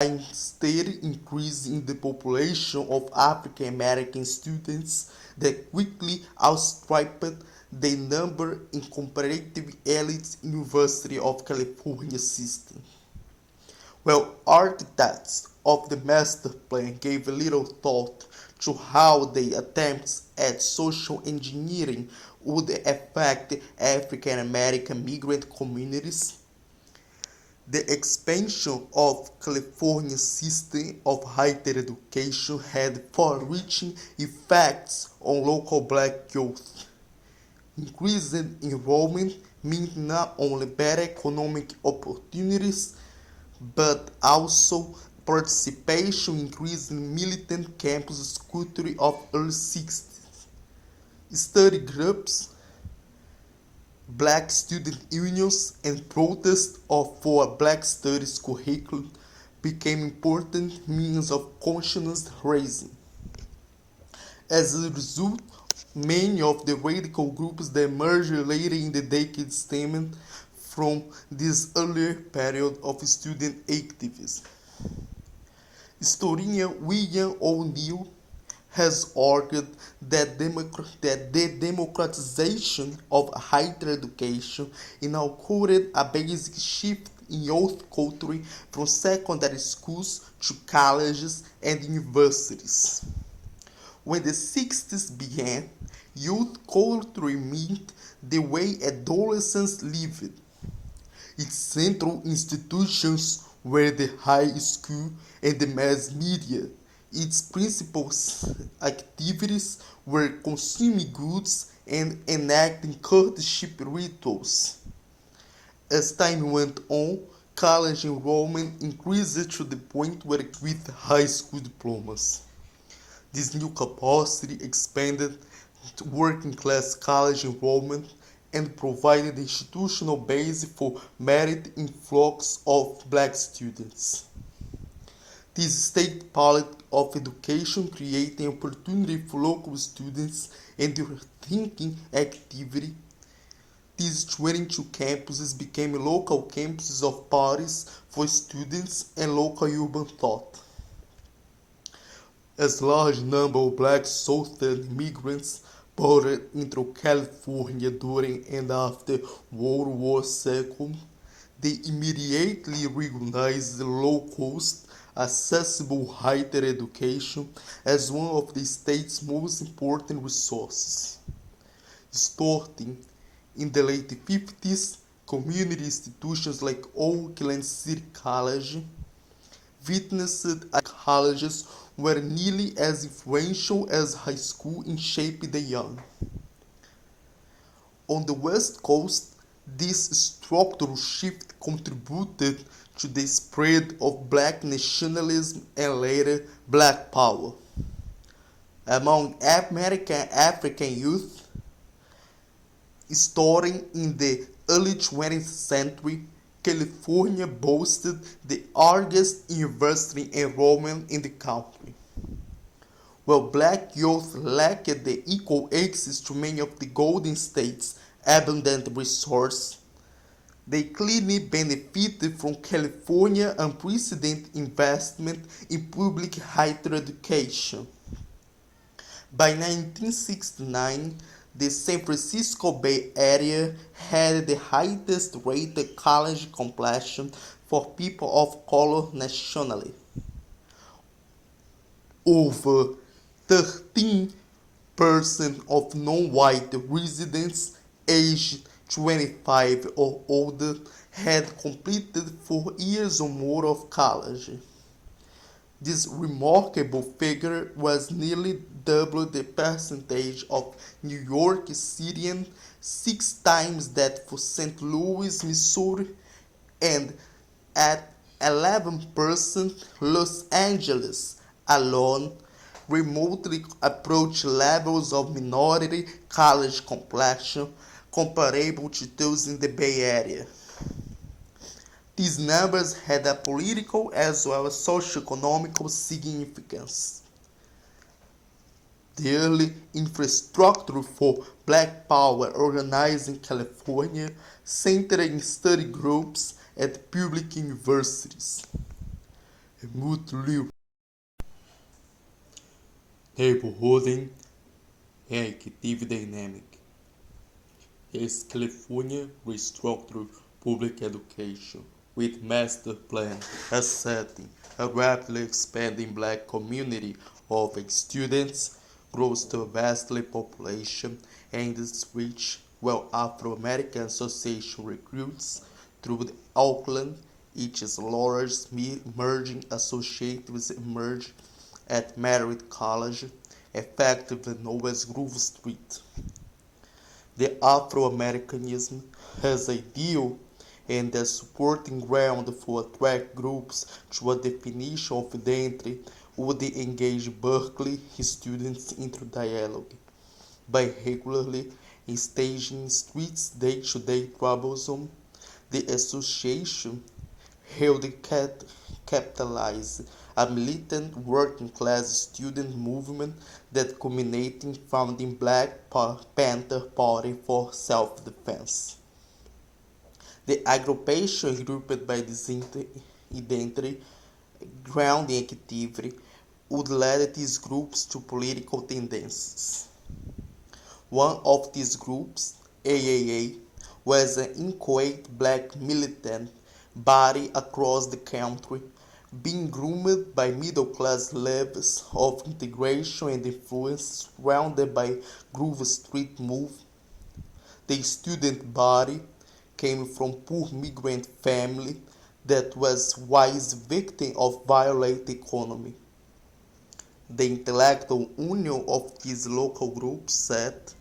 a steady increase in the population of African American students that quickly outstripped the number in comparative elite University of California system. Well, architects of the master plan gave little thought to how their attempts at social engineering would affect African American migrant communities. The expansion of California's system of higher education had far-reaching effects on local black youth. Increased enrollment meant not only better economic opportunities but also participation increased in militant campus culture of early 60s. Study groups, black student unions, and protests for a black studies curriculum became important means of consciousness raising. As a result, many of the radical groups that emerged later in the decade stemmed from this earlier period of student activism. Historian William O'Neill has argued that the democratization of higher education inaugurated a basic shift in youth culture from secondary schools to colleges and universities. When the 60s began, youth culture meant the way adolescents lived. Its central institutions were the high school and the mass media. Its principal activities were consuming goods and enacting courtship rituals. As time went on, college enrollment increased to the point where with high school diplomas. This new capacity expanded working class college enrollment and provided the institutional base for merit influx of black students. This state policy of education created an opportunity for local students and their thinking activity. These 22 campuses became local campuses of parties for students and local urban thought. As large number of black Southern immigrants poured into California during and after World War II, they immediately recognized the low-cost, accessible higher education as one of the state's most important resources. Starting in the late 50s, community institutions like Oakland City College witnessed as colleges were nearly as influential as high school in shaping the young. On the West Coast, this structural shift contributed to the spread of black nationalism and later black power. Among American African youth, starting in the early 20th century, California boasted the largest university enrollment in the country. While black youth lacked the equal access to many of the Golden State's abundant resources, they clearly benefited from California's unprecedented investment in public higher education. By 1969, the San Francisco Bay Area had the highest rate of college completion for people of color nationally. Over 13% of non-white residents aged 25 or older had completed 4 years or more of college. This remarkable figure was nearly double the percentage of New York Cityans, 6 times that for St. Louis, Missouri, and at 11% Los Angeles alone remotely approached levels of minority college completion comparable to those in the Bay Area. These numbers had a political as well as socio-economic significance. The early infrastructure for Black Power organized in California centered in study groups at public universities. multi neighborhood and active dynamic. As California restructured public education with master plan as setting a rapidly expanding black community of students grows to a vastly population and its reach while Afro-American Association recruits through the Oakland, each large merging associates emerge at Merritt College, effectively known as Grove Street. The Afro-Americanism has ideal and a supporting ground for attract groups to a definition of identity would engage Berkeley students into dialogue by regularly staging streets day-to-day troublesome. The association helped capitalize a militant working-class student movement that culminated in founding Black Panther Party for self-defense. The aggravation grouped by this identity grounding activity would lead these groups to political tendencies. One of these groups, AAA, was an inchoate black militant body across the country, being groomed by middle-class levels of integration and influence surrounded by Grove Street Move. The student body came from poor migrant family that was wise victim of violent economy. The intellectual union of these local groups set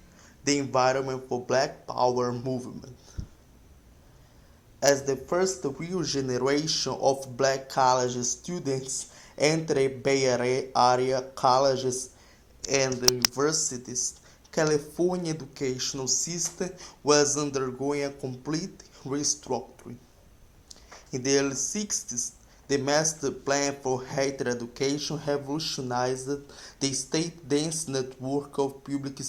the environment for Black Power movement. As the first real generation of black college students entered Bay Area colleges and universities, California educational system was undergoing a complete restructuring. In the early 60s, the Master Plan for Higher Education revolutionized the state-dense network of public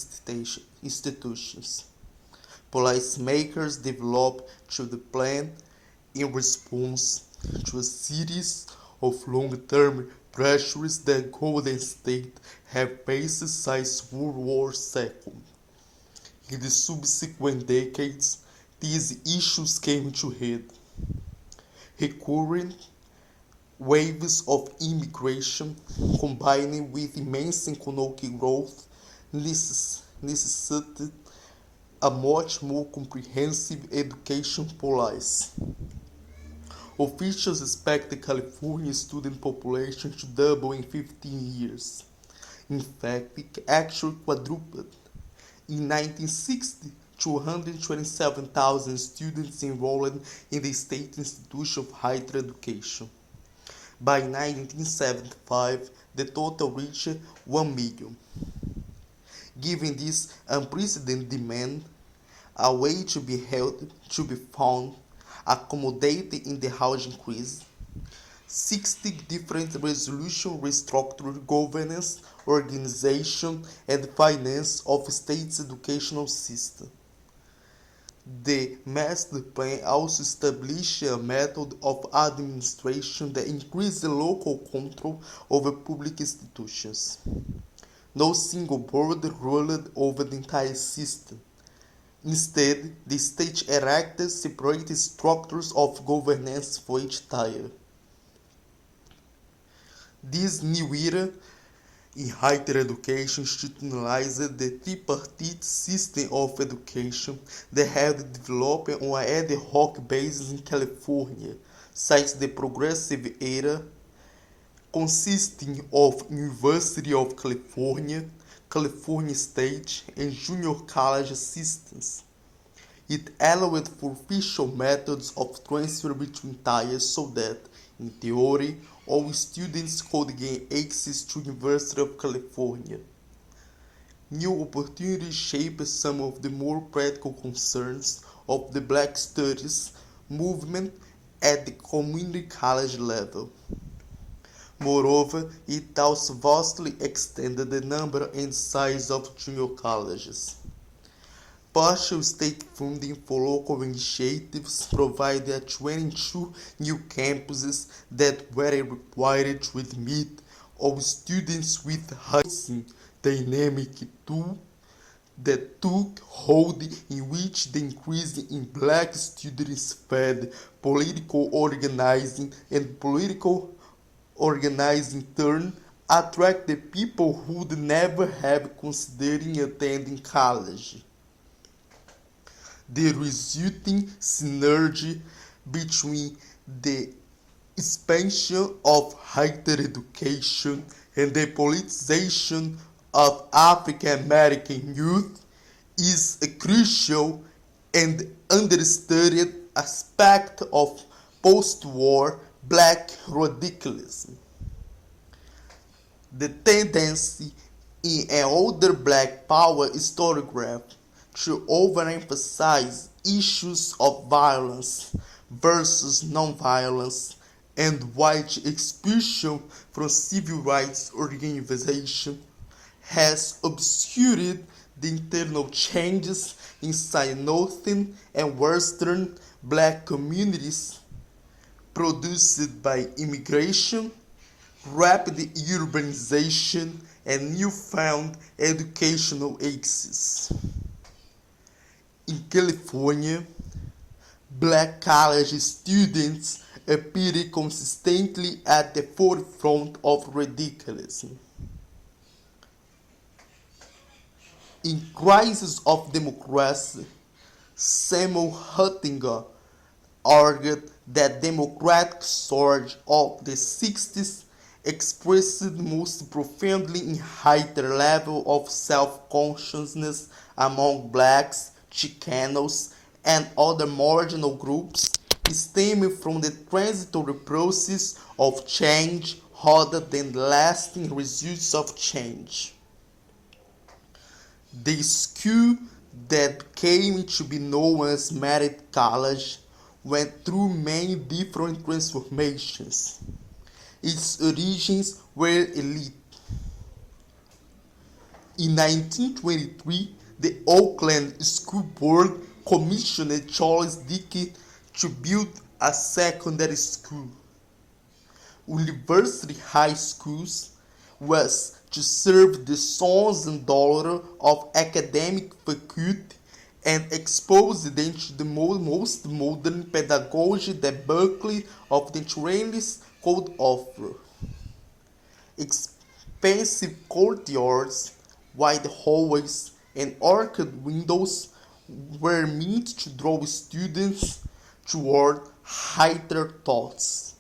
institutions. Policymakers developed the plan in response to a series of long-term pressures that Golden State had faced since World War II. In the subsequent decades, these issues came to head. Recurrent waves of immigration, combining with immense economic growth, necessitated a much more comprehensive education policy. Officials expect the California student population to double in 15 years. In fact, it actually quadrupled. In 1960, 227,000 students enrolled in the state institution of higher education. By 1975, the total reached 1 million. Given this unprecedented demand, a way to be found, accommodated in the housing crisis. 60 different resolutions restructured governance, organization, and finance of state's educational system. The Master Plan also established a method of administration that increased the local control over public institutions. No single board ruled over the entire system. Instead, the state erected separate structures of governance for each tier. This new era in higher education institutionalized the tripartite system of education that had developed on an ad hoc basis in California since the Progressive Era, consisting of University of California, California State, and junior college systems. It allowed for official methods of transfer between tiers so that, in theory, all students could gain access to University of California. New opportunities shaped some of the more practical concerns of the Black Studies movement at the community college level. Moreover, it also vastly extended the number and size of junior colleges. partial state funding for local initiatives provided 22 new campuses that were required to admit all students with housing dynamic tool that took hold, in which the increase in black students fed political organizing, and political organizing turn attracted people who would never have considered attending college. The resulting synergy between the expansion of higher education and the politicization of African American youth is a crucial and understudied aspect of post-war black radicalism. The tendency in an older black power historiography to overemphasize issues of violence versus nonviolence and white expulsion from civil rights organizations has obscured the internal changes inside northern and western black communities produced by immigration, rapid urbanization, and newfound educational access. In California, black college students appeared consistently at the forefront of radicalism. In Crisis of Democracy, Samuel Huntington argued that democratic surge of the 60s expressed most profoundly in higher level of self-consciousness among blacks, Chicanos, and other marginal groups, stemming from the transitory process of change rather than the lasting results of change. The school that came to be known as Merit College went through many different transformations. Its origins were elite. In 1923, the Oakland School Board commissioned Charles Dickey to build a secondary school. University High Schools was to serve the sons and daughters of academic faculty and expose them to the most modern pedagogy that Berkeley of the 20s could offer. Expensive courtyards, wide hallways, and arched windows were meant to draw students toward higher thoughts.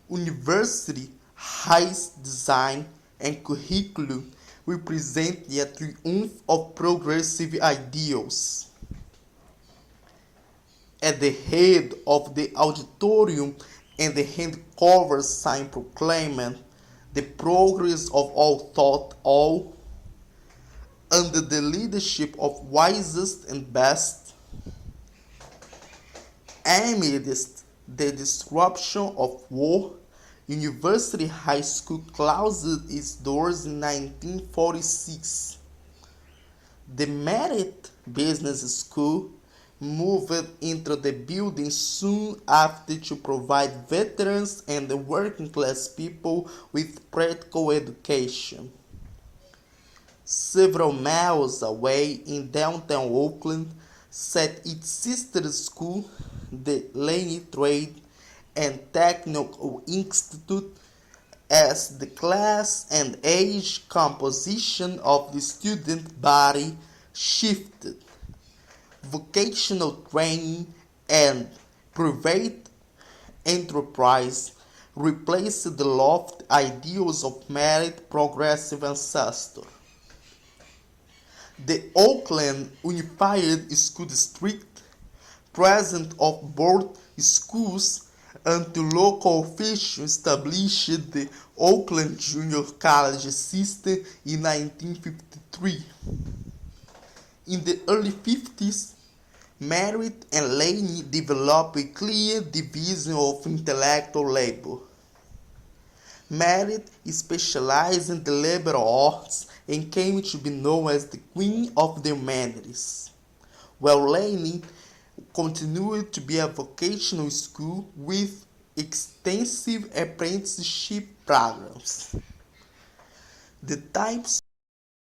University High's design and curriculum represent the triumph of progressive ideals. At the head of the auditorium and the hand-cover sign proclaimed "The progress of all thought, all," under the leadership of wisest and best. Amidst the disruption of war, University High School closed its doors in 1946. The Merit Business School moved into the building soon after to provide veterans and working-class people with practical education. Several miles away in downtown Oakland sat its sister school, the Laney Trade and Technical Institute, as the class and age composition of the student body shifted. Vocational training and private enterprise replaced the lofty ideals of Merit progressive ancestors. The Oakland Unified School District, president of both schools, until local officials established the Oakland Junior College system in 1953. In the early 50s, Merit and Laney developed a clear division of intellectual labor. Merit specialized in the liberal arts and came to be known as the Queen of the Humanities, while Laney continued to be a vocational school with extensive apprenticeship programs. The types